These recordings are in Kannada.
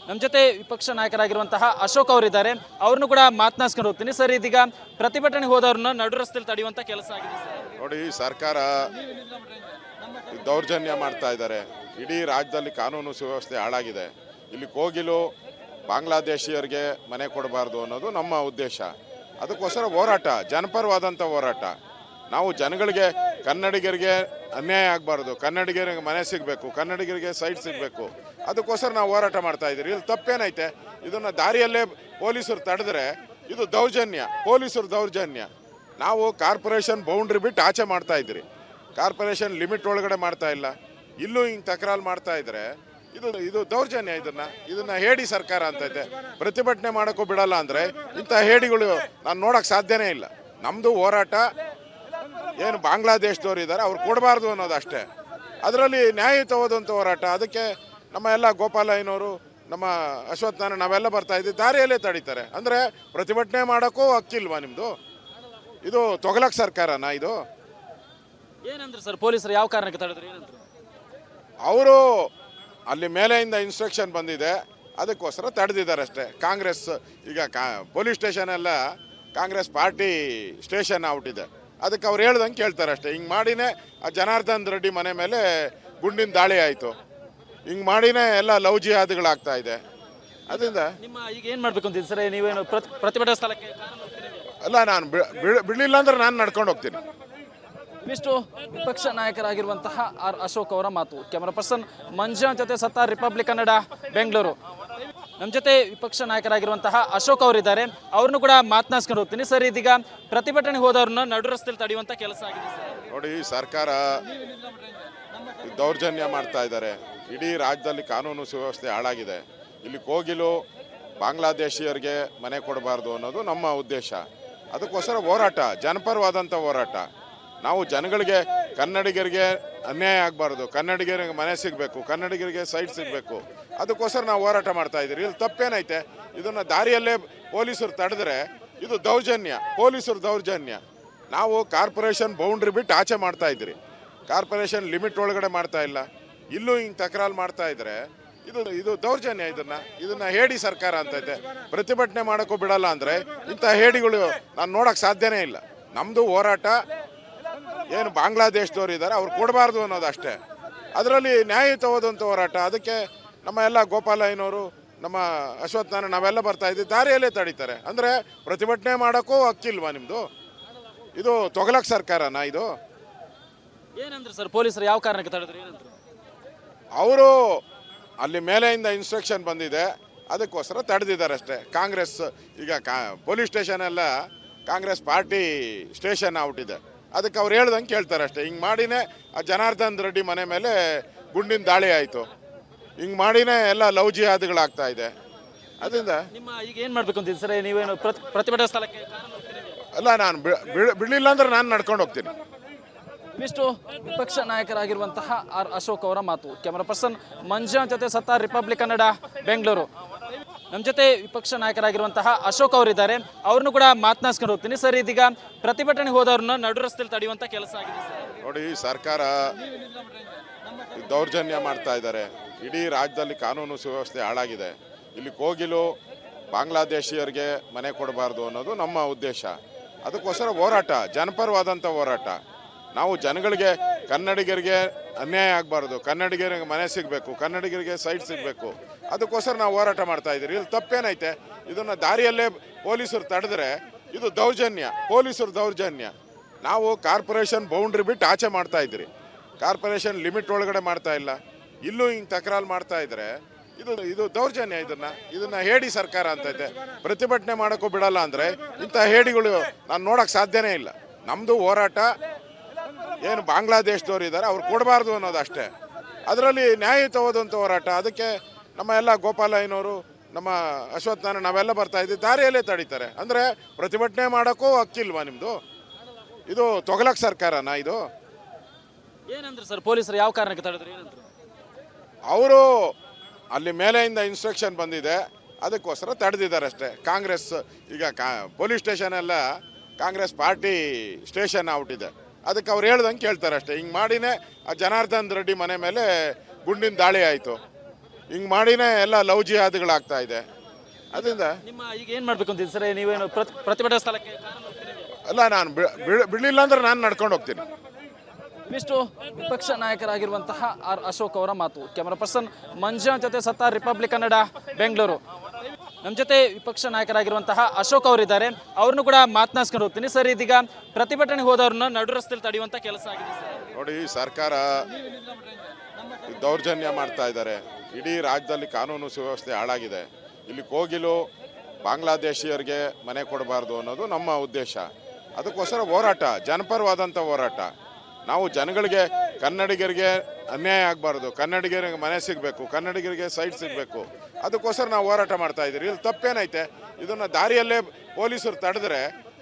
ನಮ್ಮ ಜೊತೆ ವಿಪಕ್ಷ ನಾಯಕರಾಗಿರುವಂತಹ ಅಶೋಕ್ ಅವರಿದ್ದಾರೆ. ಅವ್ರನ್ನು ಕೂಡ ಮಾತನಾಡಿಸ್ಕೊಂಡು ಹೋಗ್ತೀನಿ. ಸರ್, ಇದೀಗ ಪ್ರತಿಭಟನೆಗೆ ಹೋದವ್ರನ್ನ ನಡು ರಸ್ತೆಯಲ್ಲಿ ತಡೆಯುವಂತ ಕೆಲಸ ಆಗಿದೆ ಸರ್. ನೋಡಿ, ಸರ್ಕಾರ ದೌರ್ಜನ್ಯ ಮಾಡ್ತಾ ಇದ್ದಾರೆ. ಇಡೀ ರಾಜ್ಯದಲ್ಲಿ ಕಾನೂನು ಸುವ್ಯವಸ್ಥೆ ಹಾಳಾಗಿದೆ. ಇಲ್ಲಿ ಕೋಗಿಲು ಬಾಂಗ್ಲಾದೇಶಿಯರಿಗೆ ಮನೆ ಕೊಡಬಾರ್ದು ಅನ್ನೋದು ನಮ್ಮ ಉದ್ದೇಶ. ಅದಕ್ಕೋಸ್ಕರ ಹೋರಾಟ, ಜನಪರವಾದಂಥ ಹೋರಾಟ. ನಾವು ಜನಗಳಿಗೆ, ಕನ್ನಡಿಗರಿಗೆ ಅನ್ಯಾಯ ಆಗಬಾರ್ದು, ಕನ್ನಡಿಗರಿಗೆ ಮನೆ ಸಿಗಬೇಕು, ಕನ್ನಡಿಗರಿಗೆ ಸೈಟ್ ಸಿಗಬೇಕು. ಅದಕ್ಕೋಸ್ಕರ ನಾವು ಹೋರಾಟ ಮಾಡ್ತಾ ಇದ್ದೀರಿ. ಇಲ್ಲಿ ತಪ್ಪೇನೈತೆ? ಇದನ್ನು ದಾರಿಯಲ್ಲೇ ಪೊಲೀಸರು ತಡೆದ್ರೆ ಇದು ದೌರ್ಜನ್ಯ, ಪೊಲೀಸರು ದೌರ್ಜನ್ಯ. ನಾವು ಕಾರ್ಪೊರೇಷನ್ ಬೌಂಡ್ರಿ ಬಿಟ್ಟು ಆಚೆ ಮಾಡ್ತಾ ಇದ್ದೀರಿ. ಕಾರ್ಪೊರೇಷನ್ ಲಿಮಿಟ್ ಒಳಗಡೆ ಮಾಡ್ತಾ ಇಲ್ಲ. ಇಲ್ಲೂ ಹಿಂಗೆ ತಕರಾರು ಮಾಡ್ತಾ ಇದ್ರೆ ಇದು ದೌರ್ಜನ್ಯ. ಇದನ್ನ ಹೇಡಿ ಸರ್ಕಾರ ಅಂತೈತೆ. ಪ್ರತಿಭಟನೆ ಮಾಡೋಕ್ಕೂ ಬಿಡಲ್ಲ ಅಂದರೆ ಇಂಥ ಹೇಡಿಗಳು ನಾನು ನೋಡೋಕ್ಕೆ ಸಾಧ್ಯನೇ ಇಲ್ಲ. ನಮ್ಮದು ಹೋರಾಟ ಏನು ಬಾಂಗ್ಲಾದೇಶದವ್ರು ಇದ್ದಾರೆ ಅವ್ರು ಕೊಡಬಾರ್ದು ಅನ್ನೋದು ಅಷ್ಟೇ. ಅದರಲ್ಲಿ ನ್ಯಾಯಯುತವಾದಂಥ ಹೋರಾಟ. ಅದಕ್ಕೆ ನಮ್ಮ ಎಲ್ಲ ಗೋಪಾಲಯ್ಯನವರು, ನಮ್ಮ ಅಶ್ವತ್ಥ ನಾರಾಯಣ, ನಾವೆಲ್ಲ ಬರ್ತಾ ಇದ್ದೀವಿ. ದಾರಿಯಲ್ಲೇ ತಡೀತಾರೆ ಅಂದರೆ ಪ್ರತಿಭಟನೆ ಮಾಡೋಕ್ಕೂ ಹಕ್ಕಿಲ್ವಾ ನಿಮ್ಮದು? ಇದು ತೊಗಲಕ್ ಸರ್ಕಾರನಾ ಇದು? ಏನಂದ್ರೆ ಸರ್, ಪೊಲೀಸರು ಯಾವ ಕಾರಣಕ್ಕೆ ತಡೆದ್ರು? ಏನಂದ್ರು ಅವರು? ಅಲ್ಲಿ ಮೇಲೆಯಿಂದ ಇನ್ಸ್ಟ್ರಕ್ಷನ್ ಬಂದಿದೆ, ಅದಕ್ಕೋಸ್ಕರ ತಡೆದಿದ್ದಾರೆ ಅಷ್ಟೇ. ಕಾಂಗ್ರೆಸ್ ಈಗ ಪೊಲೀಸ್ ಸ್ಟೇಷನ್ ಎಲ್ಲ ಕಾಂಗ್ರೆಸ್ ಪಾರ್ಟಿ ಸ್ಟೇಷನ್ ಔಟಿದೆ. ಅದಕ್ಕೆ ಅವ್ರು ಹೇಳ್ದಂಗೆ ಕೇಳ್ತಾರೆ ಅಷ್ಟೇ. ಹಿಂಗೆ ಮಾಡಿನೇ ಆ ಜನಾರ್ದನ್ ರೆಡ್ಡಿ ಮನೆ ಮೇಲೆ ಗುಂಡಿನ ದಾಳಿ ಆಯಿತು. ಹಿಂಗೆ ಮಾಡಿನೇ ಎಲ್ಲ ಲವ್ ಜಿಹಾದ್ಗಳಾಗ್ತಾ ಇದೆ. ಅದರಿಂದ ನಿಮ್ಮ ಈಗ ಏನು ಮಾಡಬೇಕು ಅಂತಿದ್ದೀರಿ ಸರ್? ನೀವೇನು ಪ್ರತಿಭಟನಾ ಸ್ಥಳಕ್ಕೆ ಅಲ್ಲ, ನಾನು ಬಿಡಲಿಲ್ಲ ಅಂದ್ರೆ ನಾನು ನಡ್ಕೊಂಡು ಹೋಗ್ತೀನಿ. ಇಷ್ಟು ವಿಪಕ್ಷ ನಾಯಕರಾಗಿರುವಂತಹ ಆರ್ ಅಶೋಕ್ ಅವರ ಮಾತು. ಕ್ಯಾಮರಾ ಪರ್ಸನ್ ಮಂಜುನಾಥ್ ಜೊತೆ ಸತ್ತಾರ್, ರಿಪಬ್ಲಿಕ್ ಕನ್ನಡ, ಬೆಂಗಳೂರು. ನಮ್ಮ ಜೊತೆ ವಿಪಕ್ಷ ನಾಯಕರಾಗಿರುವಂತಹ ಅಶೋಕ್ ಅವರಿದ್ದಾರೆ. ಅವ್ರನ್ನು ಕೂಡ ಮಾತನಾಡಿಸ್ಕೊಂಡು ಹೋಗ್ತೀನಿ. ಸರ್, ಇದೀಗ ಪ್ರತಿಭಟನೆಗೆ ಹೋದವ್ರನ್ನ ನಡು ರಸ್ತೆಯಲ್ಲಿ ತಡೆಯುವಂತ ಕೆಲಸ ಆಗಿದೆ ಸರ್. ನೋಡಿ, ಸರ್ಕಾರ ದೌರ್ಜನ್ಯ ಮಾಡ್ತಾ ಇದ್ದಾರೆ. ಇಡೀ ರಾಜ್ಯದಲ್ಲಿ ಕಾನೂನು ಸುವ್ಯವಸ್ಥೆ ಹಾಳಾಗಿದೆ. ಇಲ್ಲಿ ಕೋಗಿಲು ಬಾಂಗ್ಲಾದೇಶಿಯರಿಗೆ ಮನೆ ಕೊಡಬಾರ್ದು ಅನ್ನೋದು ನಮ್ಮ ಉದ್ದೇಶ. ಅದಕ್ಕೋಸ್ಕರ ಹೋರಾಟ, ಜನಪರವಾದಂಥ ಹೋರಾಟ. ನಾವು ಜನಗಳಿಗೆ, ಕನ್ನಡಿಗರಿಗೆ ಅನ್ಯಾಯ ಆಗಬಾರ್ದು, ಕನ್ನಡಿಗರಿಗೆ ಮನೆ ಸಿಗಬೇಕು, ಕನ್ನಡಿಗರಿಗೆ ಸೈಟ್ ಸಿಗಬೇಕು. ಅದಕ್ಕೋಸ್ಕರ ನಾವು ಹೋರಾಟ ಮಾಡ್ತಾ ಇದ್ದೀರಿ. ಇಲ್ಲಿ ತಪ್ಪೇನೈತೆ? ಇದನ್ನು ದಾರಿಯಲ್ಲೇ ಪೊಲೀಸರು ತಡೆದ್ರೆ ಇದು ದೌರ್ಜನ್ಯ, ಪೊಲೀಸರು ದೌರ್ಜನ್ಯ. ನಾವು ಕಾರ್ಪೊರೇಷನ್ ಬೌಂಡ್ರಿ ಬಿಟ್ಟು ಆಚೆ ಮಾಡ್ತಾ ಇದ್ದೀರಿ. ಕಾರ್ಪೊರೇಷನ್ ಲಿಮಿಟ್ ಒಳಗಡೆ ಮಾಡ್ತಾ ಇಲ್ಲ. ಇಲ್ಲೂ ಹಿಂಗೆ ತಕರಾರು ಮಾಡ್ತಾ ಇದ್ರೆ ಇದು ದೌರ್ಜನ್ಯ. ಇದನ್ನ ಹೇಡಿ ಸರ್ಕಾರ ಅಂತೈತೆ. ಪ್ರತಿಭಟನೆ ಮಾಡೋಕ್ಕೂ ಬಿಡಲ್ಲ ಅಂದರೆ ಇಂಥ ಹೇಡಿಗಳು ನಾನು ನೋಡೋಕ್ಕೆ ಸಾಧ್ಯನೇ ಇಲ್ಲ. ನಮ್ಮದು ಹೋರಾಟ ಏನು ಬಾಂಗ್ಲಾದೇಶದವ್ರು ಇದ್ದಾರೆ ಅವ್ರು ಕೊಡಬಾರ್ದು ಅನ್ನೋದು ಅಷ್ಟೇ. ಅದರಲ್ಲಿ ನ್ಯಾಯಯುತವಾದಂಥ ಹೋರಾಟ. ಅದಕ್ಕೆ ನಮ್ಮ ಎಲ್ಲ ಗೋಪಾಲಯ್ಯನವರು, ನಮ್ಮ ಅಶ್ವತ್ಥ ನಾರಾಯಣ, ನಾವೆಲ್ಲ ಬರ್ತಾ ಇದ್ದೀವಿ. ದಾರಿಯಲ್ಲೇ ತಡೀತಾರೆ ಅಂದರೆ ಪ್ರತಿಭಟನೆ ಮಾಡೋಕ್ಕೂ ಹಕ್ಕಿಲ್ವಾ ನಿಮ್ಮದು? ಇದು ತೊಗಲಕ್ ಸರ್ಕಾರನಾ ಇದು? ಏನಂದ್ರೆ ಸರ್, ಪೊಲೀಸರು ಯಾವ ಕಾರಣಕ್ಕೆ ತಡೆದ್ರು? ಏನಂದ್ರು ಅವರು? ಅಲ್ಲಿ ಮೇಲೆಯಿಂದ ಇನ್ಸ್ಟ್ರಕ್ಷನ್ ಬಂದಿದೆ, ಅದಕ್ಕೋಸ್ಕರ ತಡೆದಿದ್ದಾರೆ ಅಷ್ಟೇ. ಕಾಂಗ್ರೆಸ್ ಈಗ ಪೊಲೀಸ್ ಸ್ಟೇಷನ್ ಎಲ್ಲ ಕಾಂಗ್ರೆಸ್ ಪಾರ್ಟಿ ಸ್ಟೇಷನ್ ಔಟಿದೆ. ಅದಕ್ಕೆ ಅವ್ರು ಹೇಳ್ದಂಗೆ ಕೇಳ್ತಾರೆ ಅಷ್ಟೇ. ಹಿಂಗೆ ಮಾಡಿನೇ ಆ ಜನಾರ್ದನ್ ರೆಡ್ಡಿ ಮನೆ ಮೇಲೆ ಗುಂಡಿನ ದಾಳಿ ಆಯಿತು. ಹಿಂಗೆ ಮಾಡಿನೇ ಎಲ್ಲ ಲವ್ ಜಿಹಾದ್ಗಳಾಗ್ತಾ ಇದೆ. ಅದರಿಂದ ನಿಮ್ಮ ಈಗ ಏನು ಮಾಡಬೇಕು ಅಂತಿದ್ದೀರಿ ಸರ್? ನೀವೇನು ಪ್ರತಿಭಟನಾ ಸ್ಥಳಕ್ಕೆ ಅಲ್ಲ, ನಾನು ಬಿಡಲಿಲ್ಲ ಅಂದ್ರೆ ನಾನು ನಡ್ಕೊಂಡು ಹೋಗ್ತೀನಿ. ಇಷ್ಟು ವಿಪಕ್ಷ ನಾಯಕರಾಗಿರುವಂತಹ ಆರ್ ಅಶೋಕ್ ಅವರ ಮಾತು. ಕ್ಯಾಮರಾ ಪರ್ಸನ್ ಮಂಜುನಾಥ್ ಜೊತೆ ಸತ್ತಾರ್, ರಿಪಬ್ಲಿಕ್ ಕನ್ನಡ, ಬೆಂಗಳೂರು. ನಮ್ಮ ಜೊತೆ ವಿಪಕ್ಷ ನಾಯಕರಾಗಿರುವಂತಹ ಅಶೋಕ್ ಅವರಿದ್ದಾರೆ. ಅವ್ರನ್ನು ಕೂಡ ಮಾತನಾಡಿಸ್ಕೊಂಡು ಹೋಗ್ತೀನಿ. ಸರ್, ಇದೀಗ ಪ್ರತಿಭಟನೆಗೆ ಹೋದವ್ರನ್ನ ನಡು ರಸ್ತೆಯಲ್ಲಿ ತಡೆಯುವಂತ ಕೆಲಸ ಆಗಿದೆ ಸರ್. ನೋಡಿ, ಸರ್ಕಾರ ದೌರ್ಜನ್ಯ ಮಾಡ್ತಾ ಇದ್ದಾರೆ. ಇಡೀ ರಾಜ್ಯದಲ್ಲಿ ಕಾನೂನು ಸುವ್ಯವಸ್ಥೆ ಹಾಳಾಗಿದೆ. ಇಲ್ಲಿ ಕೋಗಿಲು ಬಾಂಗ್ಲಾದೇಶಿಯರಿಗೆ ಮನೆ ಕೊಡಬಾರ್ದು ಅನ್ನೋದು ನಮ್ಮ ಉದ್ದೇಶ. ಅದಕ್ಕೋಸ್ಕರ ಹೋರಾಟ, ಜನಪರವಾದಂಥ ಹೋರಾಟ. ನಾವು ಜನಗಳಿಗೆ, ಕನ್ನಡಿಗರಿಗೆ ಅನ್ಯಾಯ ಆಗಬಾರ್ದು, ಕನ್ನಡಿಗರಿಗೆ ಮನೆ ಸಿಗಬೇಕು, ಕನ್ನಡಿಗರಿಗೆ ಸೈಟ್ ಸಿಗಬೇಕು. ಅದಕ್ಕೋಸ್ಕರ ನಾವು ಹೋರಾಟ ಮಾಡ್ತಾ ಇದ್ದೀರಿ. ಇಲ್ಲಿ ತಪ್ಪೇನೈತೆ? ಇದನ್ನು ದಾರಿಯಲ್ಲೇ ಪೊಲೀಸರು ತಡೆದ್ರೆ ಇದು ದೌರ್ಜನ್ಯ, ಪೊಲೀಸರು ದೌರ್ಜನ್ಯ. ನಾವು ಕಾರ್ಪೊರೇಷನ್ ಬೌಂಡ್ರಿ ಬಿಟ್ಟು ಆಚೆ ಮಾಡ್ತಾ ಇದ್ದೀರಿ. ಕಾರ್ಪೊರೇಷನ್ ಲಿಮಿಟ್ ಒಳಗಡೆ ಮಾಡ್ತಾ ಇಲ್ಲ. ಇಲ್ಲೂ ಹಿಂಗೆ ತಕರಾರು ಮಾಡ್ತಾ ಇದ್ರೆ ಇದು ದೌರ್ಜನ್ಯ. ಇದನ್ನ ಹೇಡಿ ಸರ್ಕಾರ ಅಂತೈತೆ. ಪ್ರತಿಭಟನೆ ಮಾಡೋಕ್ಕೂ ಬಿಡಲ್ಲ ಅಂದರೆ ಇಂಥ ಹೇಡಿಗಳು ನಾನು ನೋಡೋಕ್ಕೆ ಸಾಧ್ಯನೇ ಇಲ್ಲ. ನಮ್ಮದು ಹೋರಾಟ ಏನು ಬಾಂಗ್ಲಾದೇಶದವ್ರು ಇದ್ದಾರೆ ಅವ್ರು ಕೊಡಬಾರ್ದು ಅನ್ನೋದು ಅಷ್ಟೇ. ಅದರಲ್ಲಿ ನ್ಯಾಯಯುತವಾದಂಥ ಹೋರಾಟ. ಅದಕ್ಕೆ ನಮ್ಮ ಎಲ್ಲ ಗೋಪಾಲಯ್ಯನವರು, ನಮ್ಮ ಅಶ್ವತ್ಥ ನಾರಾಯಣ, ನಾವೆಲ್ಲ ಬರ್ತಾ ಇದ್ದೀವಿ. ದಾರಿಯಲ್ಲೇ ತಡೀತಾರೆ ಅಂದರೆ ಪ್ರತಿಭಟನೆ ಮಾಡೋಕ್ಕೂ ಹಕ್ಕಿಲ್ವಾ ನಿಮ್ಮದು? ಇದು ತೊಗಲಕ್ ಸರ್ಕಾರನಾ ಇದು? ಏನಂದ್ರೆ ಸರ್, ಪೊಲೀಸರು ಯಾವ ಕಾರಣಕ್ಕೆ ತಡೆದ್ರು? ಏನಂದ್ರು ಅವರು? ಅಲ್ಲಿ ಮೇಲೆಯಿಂದ ಇನ್ಸ್ಟ್ರಕ್ಷನ್ ಬಂದಿದೆ, ಅದಕ್ಕೋಸ್ಕರ ತಡೆದಿದ್ದಾರೆ ಅಷ್ಟೇ. ಕಾಂಗ್ರೆಸ್ ಈಗ ಪೊಲೀಸ್ ಸ್ಟೇಷನ್ ಎಲ್ಲ ಕಾಂಗ್ರೆಸ್ ಪಾರ್ಟಿ ಸ್ಟೇಷನ್ ಔಟಿದೆ. ಅದಕ್ಕೆ ಅವ್ರು ಹೇಳ್ದಂಗೆ ಕೇಳ್ತಾರೆ ಅಷ್ಟೇ. ಹಿಂಗೆ ಮಾಡಿನೇ ಆ ಜನಾರ್ದನ್ ರೆಡ್ಡಿ ಮನೆ ಮೇಲೆ ಗುಂಡಿನ ದಾಳಿ ಆಯಿತು. ಹಿಂಗೆ ಮಾಡಿನೇ ಎಲ್ಲ ಲವ್ ಜಿಹಾದ್ಗಳಾಗ್ತಾ ಇದೆ. ಅದರಿಂದ ನಿಮ್ಮ ಈಗ ಏನು ಮಾಡಬೇಕು ಅಂತಿದ್ದೀರಿ ಸರ್? ನೀವೇನು ಪ್ರತಿಭಟನಾ ಸ್ಥಳಕ್ಕೆ ಕಾರಣ ಹೋಗ್ತೀರಾ ನೀವು? ಅಲ್ಲ, ನಾನು ಬಿಡಲಿಲ್ಲ ಅಂದ್ರೆ ನಾನು ನಡ್ಕೊಂಡು ಹೋಗ್ತೀನಿ. ಇವಿಷ್ಟು ವಿಪಕ್ಷ ನಾಯಕರಾಗಿರುವಂತಹ ಆರ್ ಅಶೋಕ್ ಅವರ ಮಾತು. ಕ್ಯಾಮರಾ ಪರ್ಸನ್ ಮಂಜಾನ್ ಜೊತೆ ಸತ್ತಾರ್, ರಿಪಬ್ಲಿಕ್ ಕನ್ನಡ, ಬೆಂಗಳೂರು. ನಮ್ಮ ಜೊತೆ ವಿಪಕ್ಷ ನಾಯಕರಾಗಿರುವಂತಹ ಅಶೋಕ್ ಅವರಿದ್ದಾರೆ. ಅವ್ರನ್ನು ಕೂಡ ಮಾತನಾಡ್ಸ್ಕೊಂಡು ಹೋಗ್ತೀನಿ. ಸರ್, ಇದೀಗ ಪ್ರತಿಭಟನೆ ಹೋದವ್ರನ್ನ ನಡು ರಸ್ತೆಯಲ್ಲಿ ತಡೆಯುವಂತ ಕೆಲಸ ಆಗಿದೆ ಸರ್. ನೋಡಿ, ಸರ್ಕಾರ ದೌರ್ಜನ್ಯ ಮಾಡ್ತಾ ಇದ್ದಾರೆ. ಇಡೀ ರಾಜ್ಯದಲ್ಲಿ ಕಾನೂನು ಸುವ್ಯವಸ್ಥೆ ಹಾಳಾಗಿದೆ. ಇಲ್ಲಿ ಕೋಗಿಲು ಬಾಂಗ್ಲಾದೇಶಿಯರಿಗೆ ಮನೆ ಕೊಡಬಾರ್ದು ಅನ್ನೋದು ನಮ್ಮ ಉದ್ದೇಶ. ಅದಕ್ಕೋಸ್ಕರ ಹೋರಾಟ, ಜನಪರವಾದಂಥ ಹೋರಾಟ. ನಾವು ಜನಗಳಿಗೆ, ಕನ್ನಡಿಗರಿಗೆ ಅನ್ಯಾಯ ಆಗಬಾರ್ದು, ಕನ್ನಡಿಗರಿಗೆ ಮನೆ ಸಿಗಬೇಕು, ಕನ್ನಡಿಗರಿಗೆ ಸೈಟ್ ಸಿಗಬೇಕು. ಅದಕ್ಕೋಸ್ಕರ ನಾವು ಹೋರಾಟ ಮಾಡ್ತಾ ಇದ್ದೀರಿ. ಇಲ್ಲಿ ತಪ್ಪೇನೈತೆ? ಇದನ್ನು ದಾರಿಯಲ್ಲೇ ಪೊಲೀಸರು ತಡೆದ್ರೆ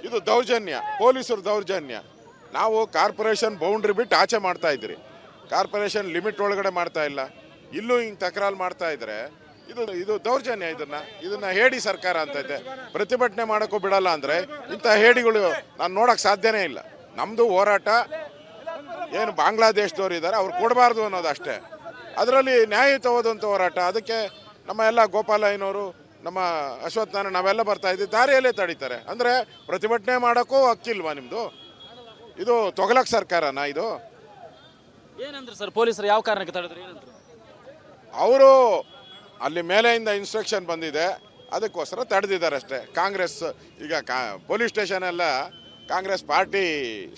ಇದು ದೌರ್ಜನ್ಯ, ಪೊಲೀಸರು ದೌರ್ಜನ್ಯ. ನಾವು ಕಾರ್ಪೊರೇಷನ್ ಬೌಂಡ್ರಿ ಬಿಟ್ಟು ಆಚೆ ಮಾಡ್ತಾ ಇದ್ದೀರಿ, ಕಾರ್ಪೊರೇಷನ್ ಲಿಮಿಟ್ ಒಳಗಡೆ ಮಾಡ್ತಾ ಇಲ್ಲ. ಇಲ್ಲೂ ಹಿಂಗೆ ತಕರಾರು ಮಾಡ್ತಾ ಇದ್ರೆ ಇದು ದೌರ್ಜನ್ಯ. ಇದನ್ನ ಹೇಡಿ ಸರ್ಕಾರ ಅಂತೈತೆ. ಪ್ರತಿಭಟನೆ ಮಾಡೋಕ್ಕೂ ಬಿಡಲ್ಲ ಅಂದರೆ ಇಂಥ ಹೇಡಿಗಳು ನಾನು ನೋಡೋಕ್ಕೆ ಸಾಧ್ಯನೇ ಇಲ್ಲ. ನಮ್ಮದು ಹೋರಾಟ ಏನು ಬಾಂಗ್ಲಾದೇಶದವ್ರು ಇದ್ದಾರೆ ಅವ್ರು ಕೊಡಬಾರ್ದು ಅನ್ನೋದು ಅಷ್ಟೇ. ಅದರಲ್ಲಿ ನ್ಯಾಯಯುತವಾದಂಥ ಹೋರಾಟ. ಅದಕ್ಕೆ ನಮ್ಮ ಎಲ್ಲ ಗೋಪಾಲಯ್ಯನವರು, ನಮ್ಮ ಅಶ್ವತ್ಥ ನಾರಾಯಣ, ನಾವೆಲ್ಲ ಬರ್ತಾ ಇದ್ದೀವಿ. ದಾರಿಯಲ್ಲೇ ತಡೀತಾರೆ ಅಂದರೆ ಪ್ರತಿಭಟನೆ ಮಾಡೋಕ್ಕೂ ಹಕ್ಕಿಲ್ವಾ ನಿಮ್ಮದು? ಇದು ತೊಗಲಕ್ ಸರ್ಕಾರನಾ ಇದು? ಏನಂದ್ರೆ ಸರ್, ಪೊಲೀಸರು ಯಾವ ಕಾರಣಕ್ಕೆ ತಡೆದ್ರು ಏನಂದ್ರು? ಅವರು ಅಲ್ಲಿ ಮೇಲೆಯಿಂದ ಇನ್ಸ್ಟ್ರಕ್ಷನ್ ಬಂದಿದೆ, ಅದಕ್ಕೋಸ್ಕರ ತಡೆದಿದ್ದಾರೆ ಅಷ್ಟೇ. ಕಾಂಗ್ರೆಸ್ ಈಗ ಪೊಲೀಸ್ ಸ್ಟೇಷನ್ ಎಲ್ಲ ಕಾಂಗ್ರೆಸ್ ಪಾರ್ಟಿ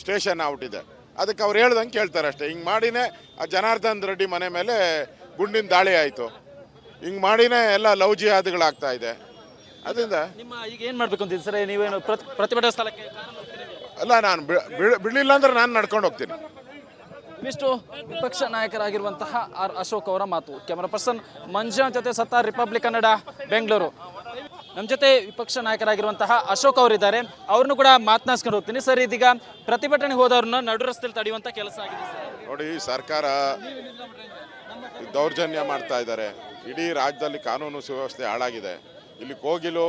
ಸ್ಟೇಷನ್ ಔಟಿದೆ. ಅದಕ್ಕೆ ಅವ್ರು ಹೇಳ್ದಂಗೆ ಕೇಳ್ತಾರೆ ಅಷ್ಟೇ. ಹಿಂಗೆ ಮಾಡಿನೇ ಆ ಜನಾರ್ದನ್ ರೆಡ್ಡಿ ಮನೆ ಮೇಲೆ ಗುಂಡಿನ ದಾಳಿ ಆಯಿತು. ಹಿಂಗೆ ಮಾಡಿನೇ ಎಲ್ಲ ಲವ್ ಜಿಹಾದ್ಗಳಾಗ್ತಾ ಇದೆ. ಅದರಿಂದ ನಿಮ್ಮ ಈಗ ಏನು ಮಾಡಬೇಕು ಅಂತಿದ್ದೀರಿ ಸರ್? ನೀವೇನು ಪ್ರತಿಭಟನಾ ಸ್ಥಳಕ್ಕೆ ಕಾರಣ ಹೋಗ್ತೀರಾ ನೀವು? ಅಲ್ಲ, ನಾನು ಬಿಡಲಿಲ್ಲ ಅಂದ್ರೆ ನಾನು ನಡ್ಕೊಂಡು ಹೋಗ್ತೀನಿ. ಇವಿಷ್ಟು ವಿಪಕ್ಷ ನಾಯಕರಾಗಿರುವಂತಹ ಆರ್ ಅಶೋಕ್ ಅವರ ಮಾತು. ಕ್ಯಾಮರಾ ಪರ್ಸನ್ ಮಂಜಾನ್ ಜೊತೆ ಸತ್ತಾರ್, ರಿಪಬ್ಲಿಕ್ ಕನ್ನಡ, ಬೆಂಗಳೂರು. ನಮ್ಮ ಜೊತೆ ವಿಪಕ್ಷ ನಾಯಕರಾಗಿರುವಂತಹ ಅಶೋಕ್ ಅವರಿದ್ದಾರೆ. ಅವ್ರನ್ನು ಕೂಡ ಮಾತನಾಡ್ಸ್ಕೊಂಡು ಹೋಗ್ತೀನಿ. ಸರ್, ಇದೀಗ ಪ್ರತಿಭಟನೆ ಹೋದವ್ರನ್ನ ನಡು ರಸ್ತೆಯಲ್ಲಿ ತಡೆಯುವಂತ ಕೆಲಸ ಆಗಿದೆ ಸರ್. ನೋಡಿ, ಸರ್ಕಾರ ದೌರ್ಜನ್ಯ ಮಾಡ್ತಾ ಇದ್ದಾರೆ. ಇಡೀ ರಾಜ್ಯದಲ್ಲಿ ಕಾನೂನು ಸುವ್ಯವಸ್ಥೆ ಹಾಳಾಗಿದೆ. ಇಲ್ಲಿ ಕೋಗಿಲು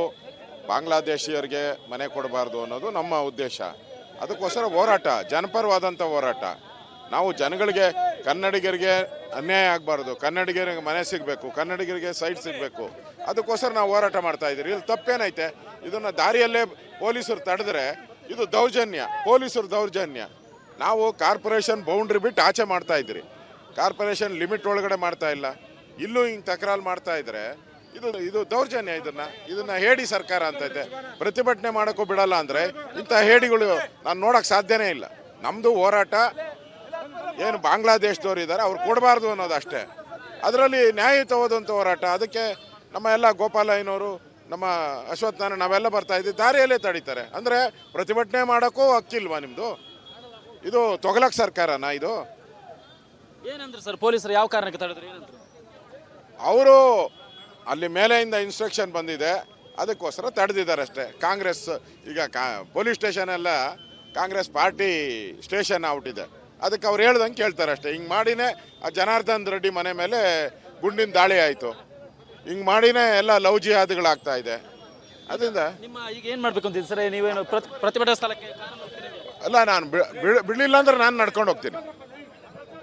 ಬಾಂಗ್ಲಾದೇಶಿಯರಿಗೆ ಮನೆ ಕೊಡಬಾರ್ದು ಅನ್ನೋದು ನಮ್ಮ ಉದ್ದೇಶ. ಅದಕ್ಕೋಸ್ಕರ ಹೋರಾಟ, ಜನಪರವಾದಂಥ ಹೋರಾಟ. ನಾವು ಜನಗಳಿಗೆ, ಕನ್ನಡಿಗರಿಗೆ ಅನ್ಯಾಯ ಆಗಬಾರ್ದು, ಕನ್ನಡಿಗರಿಗೆ ಮನೆ ಸಿಗಬೇಕು, ಕನ್ನಡಿಗರಿಗೆ ಸೈಟ್ ಸಿಗಬೇಕು. ಅದಕ್ಕೋಸ್ಕರ ನಾವು ಹೋರಾಟ ಮಾಡ್ತಾ ಇದ್ದೀರಿ. ಇಲ್ಲಿ ತಪ್ಪೇನೈತೆ? ಇದನ್ನು ದಾರಿಯಲ್ಲೇ ಪೊಲೀಸರು ತಡೆದ್ರೆ ಇದು ದೌರ್ಜನ್ಯ, ಪೊಲೀಸರು ದೌರ್ಜನ್ಯ. ನಾವು ಕಾರ್ಪೊರೇಷನ್ ಬೌಂಡ್ರಿ ಬಿಟ್ಟು ಆಚೆ ಮಾಡ್ತಾ ಇದ್ದೀರಿ, ಕಾರ್ಪೊರೇಷನ್ ಲಿಮಿಟ್ ಒಳಗಡೆ ಮಾಡ್ತಾ ಇಲ್ಲ. ಇಲ್ಲೂ ಹಿಂಗೆ ತಕರಾರು ಮಾಡ್ತಾ ಇದ್ರೆ ಇದು ದೌರ್ಜನ್ಯ. ಇದನ್ನ ಹೇಡಿ ಸರ್ಕಾರ ಅಂತೈತೆ. ಪ್ರತಿಭಟನೆ ಮಾಡೋಕ್ಕೂ ಬಿಡಲ್ಲ ಅಂದರೆ ಇಂಥ ಹೇಡಿಗಳು ನಾನು ನೋಡೋಕ್ಕೆ ಸಾಧ್ಯನೇ ಇಲ್ಲ. ನಮ್ಮದು ಹೋರಾಟ ಏನು ಬಾಂಗ್ಲಾದೇಶದವ್ರು ಇದ್ದಾರೆ ಅವ್ರು ಕೊಡಬಾರ್ದು ಅನ್ನೋದು ಅಷ್ಟೇ. ಅದರಲ್ಲಿ ನ್ಯಾಯಯುತವಾದಂಥ ಹೋರಾಟ. ಅದಕ್ಕೆ ನಮ್ಮ ಎಲ್ಲ ಗೋಪಾಲಯ್ಯನವರು, ನಮ್ಮ ಅಶ್ವತ್ಥ ನಾರಾಯಣ, ನಾವೆಲ್ಲ ಬರ್ತಾ ಇದ್ದೀವಿ. ದಾರಿಯಲ್ಲೇ ತಡೀತಾರೆ ಅಂದರೆ ಪ್ರತಿಭಟನೆ ಮಾಡೋಕ್ಕೂ ಹಕ್ಕಿಲ್ವಾ ನಿಮ್ಮದು? ಇದು ತೊಗಲಕ್ ಸರ್ಕಾರನಾ ಇದು? ಏನಂದ್ರೆ ಸರ್, ಪೊಲೀಸರು ಯಾವ ಕಾರಣಕ್ಕೆ ತಡೆದ್ರು ಏನಂದ್ರು? ಅವರು ಅಲ್ಲಿ ಮೇಲೆಯಿಂದ ಇನ್ಸ್ಟ್ರಕ್ಷನ್ ಬಂದಿದೆ, ಅದಕ್ಕೋಸ್ಕರ ತಡೆದಿದ್ದಾರೆ ಅಷ್ಟೇ. ಕಾಂಗ್ರೆಸ್ ಈಗ ಪೊಲೀಸ್ ಸ್ಟೇಷನ್ ಎಲ್ಲ ಕಾಂಗ್ರೆಸ್ ಪಾರ್ಟಿ ಸ್ಟೇಷನ್ ಔಟಿದೆ. ಅದಕ್ಕೆ ಅವ್ರು ಹೇಳ್ದಂಗೆ ಕೇಳ್ತಾರೆ ಅಷ್ಟೇ. ಹಿಂಗೆ ಮಾಡಿನೇ ಆ ಜನಾರ್ದನ್ ರೆಡ್ಡಿ ಮನೆ ಮೇಲೆ ಗುಂಡಿನ ದಾಳಿ ಆಯಿತು. ಹಿಂಗೆ ಮಾಡಿನೇ ಎಲ್ಲ ಲವ್ ಜಿಹಾದ್ಗಳಾಗ್ತಾ ಇದೆ. ಅದರಿಂದ ನಿಮ್ಮ ಈಗ ಏನು ಮಾಡಬೇಕು ಅಂತಿದ್ದೀರಿ ಸರ್? ನೀವೇನು ಪ್ರತಿಭಟನಾ ಸ್ಥಳಕ್ಕೆ ಕಾರಣ ಹೋಗ್ತೀರಾ ನೀವು? ಅಲ್ಲ, ನಾನು ಬಿಡಲಿಲ್ಲ ಅಂದ್ರೆ ನಾನು ನಡ್ಕೊಂಡು ಹೋಗ್ತೀನಿ.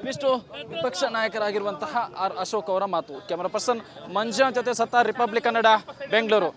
ಇವಿಷ್ಟು ವಿಪಕ್ಷ ನಾಯಕರಾಗಿರುವಂತಹ ಆರ್ ಅಶೋಕ್ ಅವರ ಮಾತು. ಕ್ಯಾಮರಾ ಪರ್ಸನ್ ಮಂಜಾನ್ ಜೊತೆ ಸತ್ತಾರ್, ರಿಪಬ್ಲಿಕ್ ಕನ್ನಡ, ಬೆಂಗಳೂರು.